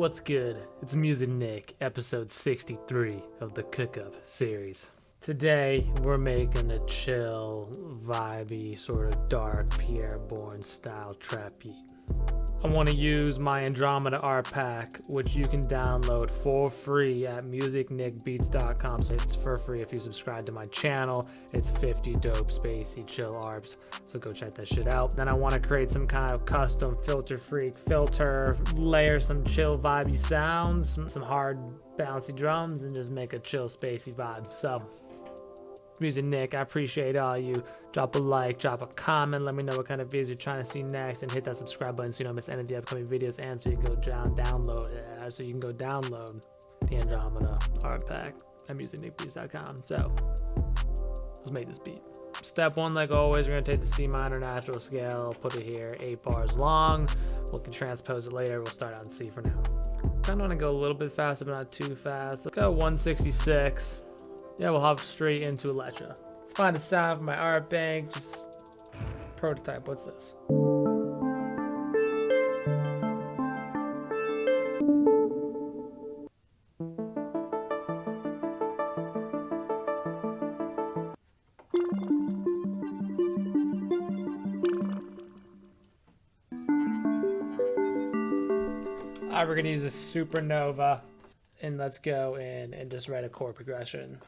What's good? It's Music Nick, episode 63 of the Cook-Up series. Today, we're making a chill, vibey, sort of dark Pierre Bourne style trap beat. I want to use my Andromeda art pack, which you can download for free at musicnickbeats.com. So it's for free if you subscribe to my channel. It's 50 dope, spacey, chill arps. So go check that shit out. Then I want to create some kind of custom filter freak filter, layer some chill, vibey sounds, some hard, bouncy drums, and just make a chill, spacey vibe. So, Music Nick, I appreciate all you. Drop a like, drop a comment, let me know what kind of videos you're trying to see next, and hit that subscribe button so you don't miss any of the upcoming videos, and so you can go download the Andromeda art pack at musicnickbeats.com. So let's make this beat. Step one, like always, we're gonna take the C minor natural scale, put it here, 8 bars long. We can transpose it later. We'll start out in C for now. Kind of want to go a little bit faster, but not too fast. Let's go 166. Yeah, we'll hop straight into Electra. Let's find a sound from my art bank. Just prototype. What's this? Alright, we're gonna use a supernova, and let's go in and just write a chord progression.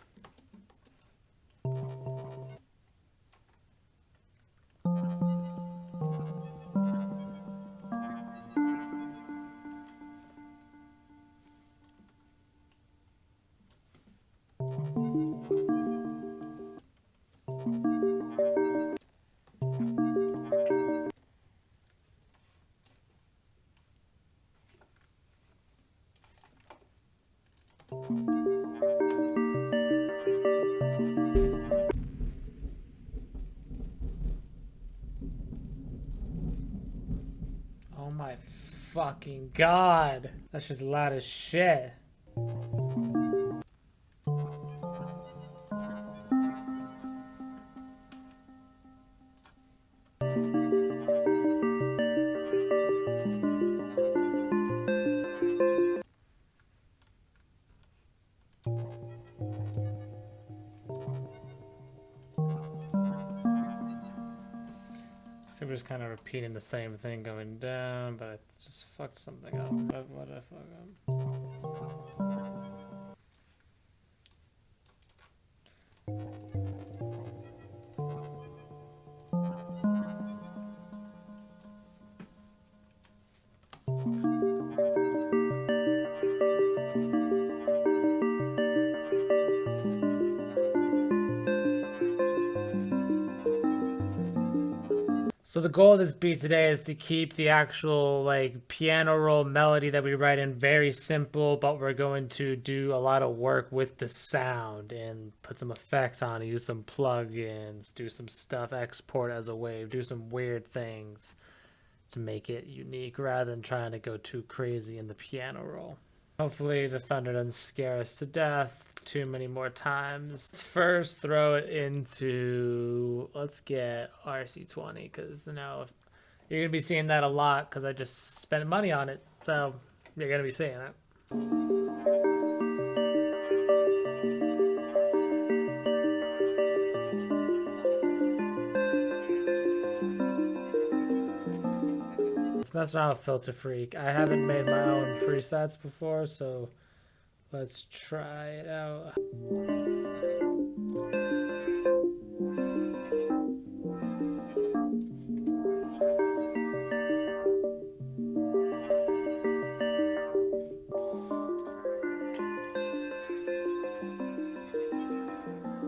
Oh my fucking god. That's just loud as shit. So we're just kind of repeating the same thing going down, but I just fucked something up. What did I fuck up? So the goal of this beat today is to keep the actual like piano roll melody that we write in very simple, but we're going to do a lot of work with the sound and put some effects on it, use some plugins, do some stuff, export as a wave, do some weird things to make it unique rather than trying to go too crazy in the piano roll. Hopefully the thunder doesn't scare us to death too many more times. First, throw it into, let's get RC20, because you know you're gonna be seeing that a lot because I just spent money on it, so you're gonna be seeing it. Let's mess around with Filter Freak. I haven't made my own presets before, so let's try it out.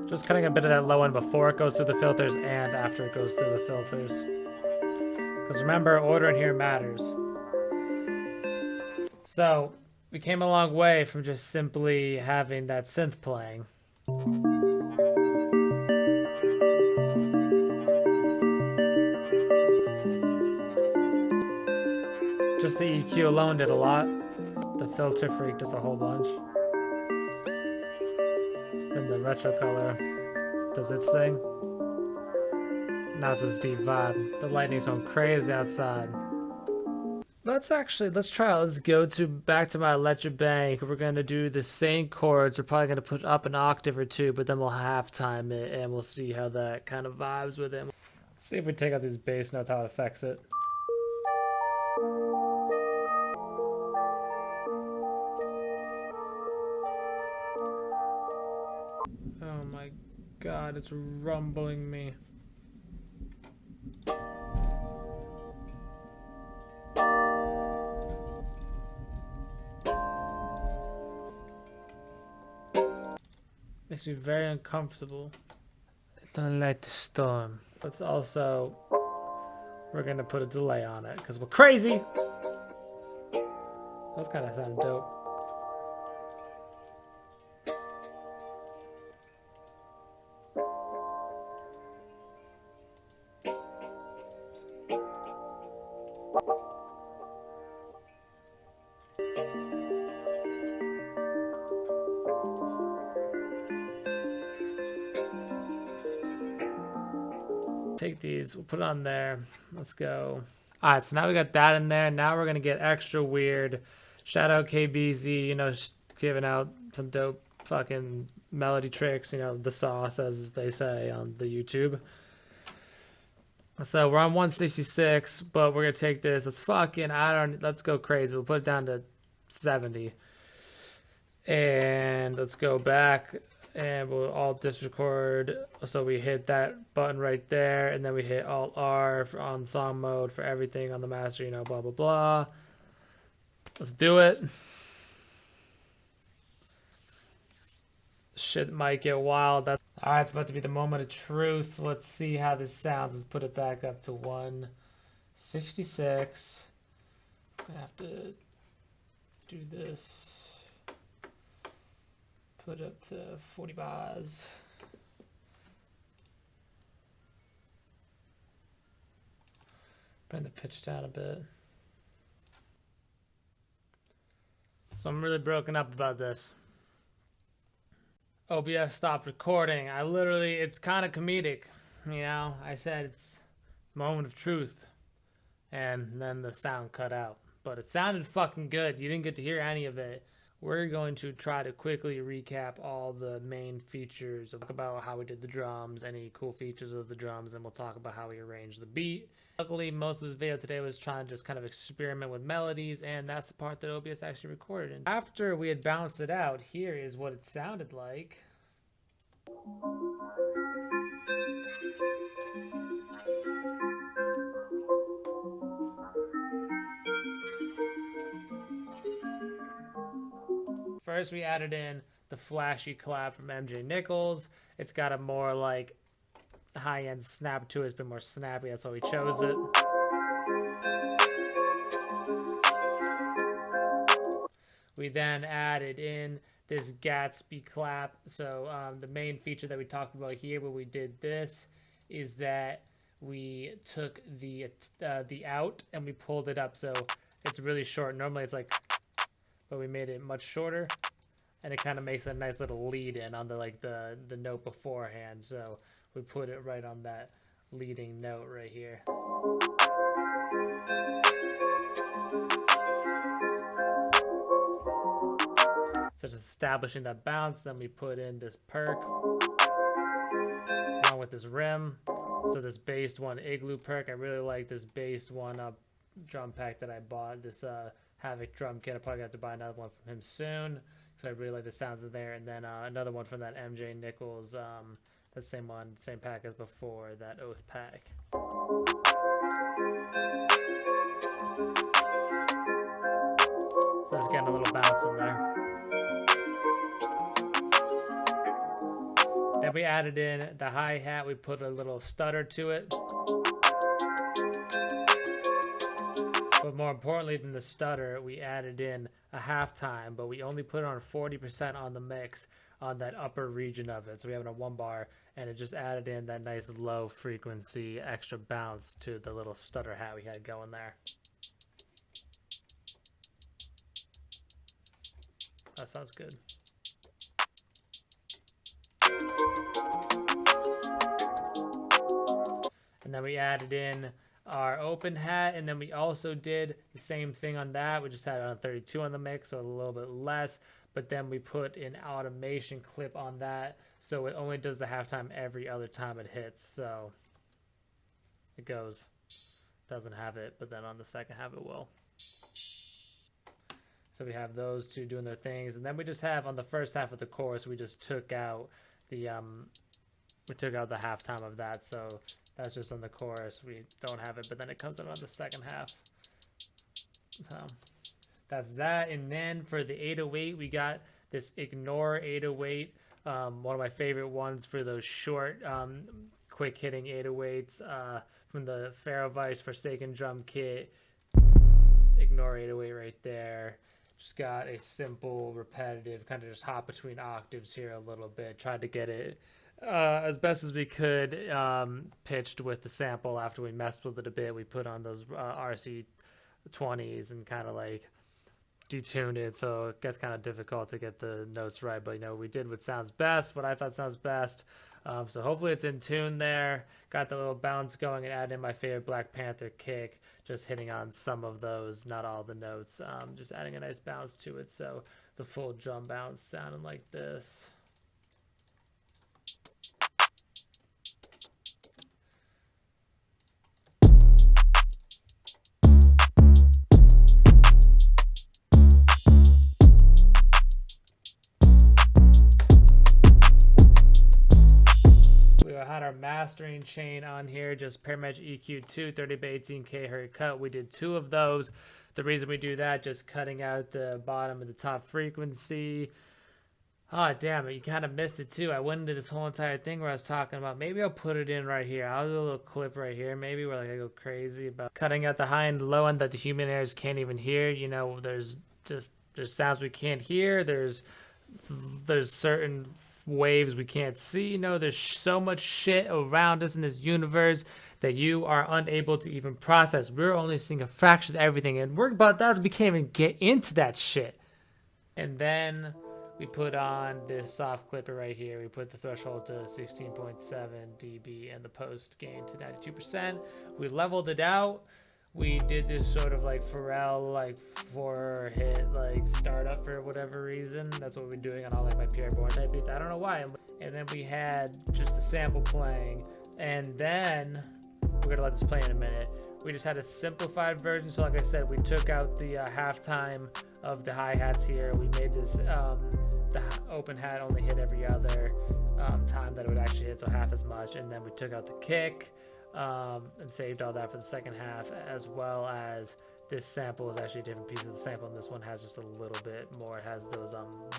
Just cutting a bit of that low end before it goes through the filters and after it goes through the filters. Because remember, order in here matters. So we came a long way from just simply having that synth playing. Just the EQ alone did a lot. The Filter Freak does a whole bunch. Then the retro color does its thing. Now it's this deep vibe. The lightning's going crazy outside. Let's try it. Let's go back to my electric bank. We're gonna do the same chords. We're probably gonna put up an octave or two, but then we'll halftime it and we'll see how that kind of vibes with it. Let's see if we take out these bass notes, how it affects it. Oh my god, it's rumbling me. Makes me very uncomfortable. I don't like the storm. Let's also, we're gonna put a delay on it because we're crazy. Those kind of sound dope. Take these, we'll put it on there. Let's go. All right, so now we got that in there. Now we're gonna get extra weird. Shout out KBZ, you know, giving out some dope fucking melody tricks, you know, the sauce, as they say on the YouTube. So we're on 166, but we're gonna take this. Let's go crazy. We'll put it down to 70. And let's go back. And we'll alt disrecord. So we hit that button right there, and then we hit Alt R on song mode for everything on the master, you know, blah blah blah. Let's do it. Shit might get wild. All right, it's about to be the moment of truth. Let's see how this sounds. Let's put it back up to 166. I have to do this. Put up to 40 bars. Bring the pitch down a bit. So I'm really broken up about this. OBS stopped recording. It's kind of comedic. You know, I said it's moment of truth. And then the sound cut out. But it sounded fucking good. You didn't get to hear any of it. We're going to try to quickly recap all the main features, talk about how we did the drums, any cool features of the drums, and we'll talk about how we arranged the beat. Luckily, most of this video today was trying to just kind of experiment with melodies, and that's the part that OBS actually recorded. And after we had bounced it out, here is what it sounded like. First, we added in the flashy clap from MJ Nichols. It's got a more like high-end snap to it. It's been more snappy. That's why we chose it. We then added in this Gatsby clap. So the main feature that we talked about here when we did this is that we took the out and we pulled it up. So it's really short. Normally it's like, but we made it much shorter, and it kind of makes a nice little lead in on the note beforehand. So we put it right on that leading note right here. So just establishing that bounce, then we put in this perk along with this rim. So this based one Igloo perk, I really like this based one up drum pack that I bought, this Havoc drum kit. I probably have to buy another one from him soon because I really like the sounds in there. And then another one from that MJ Nichols, that same one, same pack as before, that Oath pack. So it's getting a little bounce in there. Then we added in the hi-hat. We put a little stutter to it. But more importantly than the stutter, we added in a halftime, but we only put it on 40% on the mix on that upper region of it. So we have it on 1 bar, and it just added in that nice low frequency extra bounce to the little stutter hat we had going there. That sounds good. And then we added in our open hat, and then we also did the same thing on that. We just had it on 32 on the mix, so a little bit less, but then we put an automation clip on that, so it only does the halftime every other time it hits. So it goes, doesn't have it, but then on the second half it will. So we have those two doing their things, and then we just have on the first half of the chorus, we just took out the the halftime of that, so that's just on the chorus. We don't have it, but then it comes out on the second half. So that's that. And then for the 808, we got this Ignore 808, one of my favorite ones for those short, quick hitting 808s from the Pharaoh Vice Forsaken drum kit. Ignore 808 right there. Just got a simple, repetitive, kind of just hop between octaves here a little bit. Tried to get it as best as we could, pitched with the sample. After we messed with it a bit, we put on those RC20s and kind of like detuned it, so it gets kind of difficult to get the notes right. But you know, we did what sounds best, what I thought sounds best. So hopefully it's in tune there. Got the little bounce going and added in my favorite Black Panther kick, just hitting on some of those, not all the notes, just adding a nice bounce to it. So the full drum bounce sounding like this. Had our mastering chain on here, just Paramedic EQ2 30x18K hurry cut. We did 2 of those. The reason we do that, just cutting out the bottom of the top frequency. Oh damn it, you kind of missed it too. I went into this whole entire thing where I was talking about, maybe I'll put it in right here. I'll do a little clip right here, maybe, where like I go crazy about cutting out the high and low end that the human ears can't even hear. You know, there's sounds we can't hear. There's certain waves we can't see. You know, there's so much shit around us in this universe that you are unable to even process. We're only seeing a fraction of everything, and we're about that, we can't even get into that shit. And then we put on this soft clipper right here. We put the threshold to 16.7 dB and the post gain to 92%. We leveled it out. We did this sort of like Pharrell, like 4-hit, like startup for whatever reason. That's what we're doing on all like my Pierre Bourne type beats. I don't know why. And then we had just the sample playing. And then we're gonna let this play in a minute. We just had a simplified version. So like I said, we took out the halftime of the hi-hats here. We made this, the open hat only hit every other time that it would actually hit, so half as much. And then we took out the kick. And saved all that for the second half, as well as this sample is actually a different piece of the sample, and this one has just a little bit more. It has those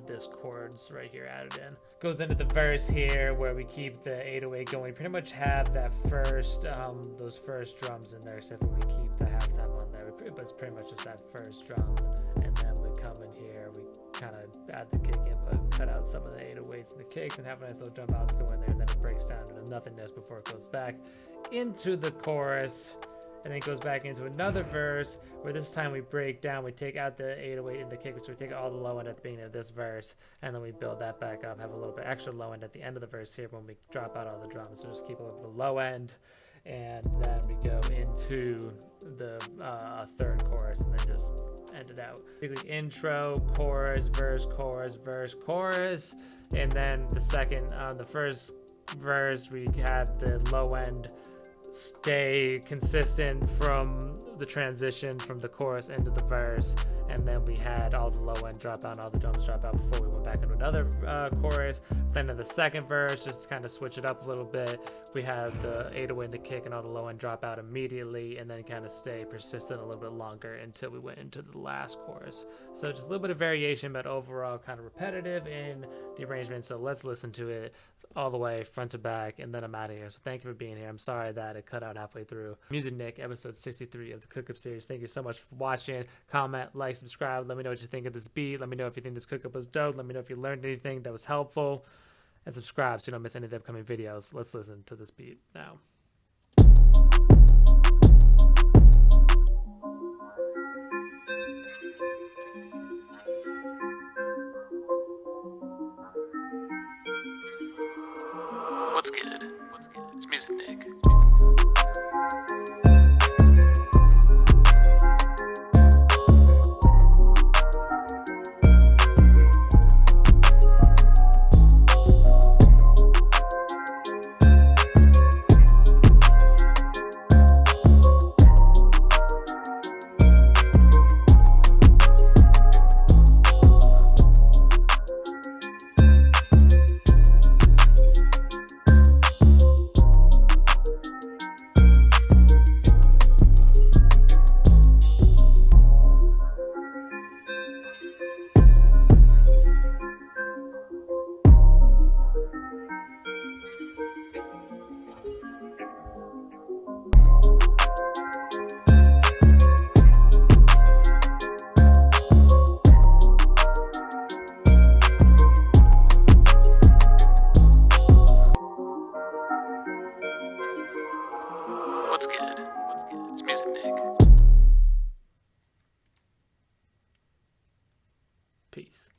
this chords right here added in. Goes into the verse here where we keep the 808 going. We pretty much have that first those first drums in there, except for we keep the halftime on there. But it's pretty much just that first drum, and then we come in here, we kind of add the kick input, cut out some of the 808s and the kicks, and have a nice little drum bounce go in there, and then it breaks down to nothingness before it goes back into the chorus, and then it goes back into another verse where this time we break down, we take out the 808 and the kick, so we take all the low end at the beginning of this verse, and then we build that back up, have a little bit extra low end at the end of the verse here when we drop out all the drums. So just keep a little bit of low end, and then we go into the third chorus, and then just end it out. Basically intro, chorus, verse, chorus, and then the second, the first verse, we had the low end stay consistent from the transition from the chorus into the verse, and then we had all the low end drop out and all the drums drop out before we went back into another chorus. Then in the second verse, just to kind of switch it up a little bit, we had the 808 and the kick and all the low end drop out immediately, and then kind of stay persistent a little bit longer until we went into the last chorus. So just a little bit of variation, but overall kind of repetitive in the arrangement. So let's listen to it all the way front to back, and then I'm out of here. So thank you for being here. I'm sorry that it cut out halfway through. Music Nick, episode 63 of the Cookup series. Thank you so much for watching. Comment, like, subscribe. Let me know what you think of this beat. Let me know if you think this cookup was dope. Let me know if you learned anything that was helpful, and subscribe so you don't miss any of the upcoming videos. Let's listen to this beat now. What's good? It's Music Nick. Peace.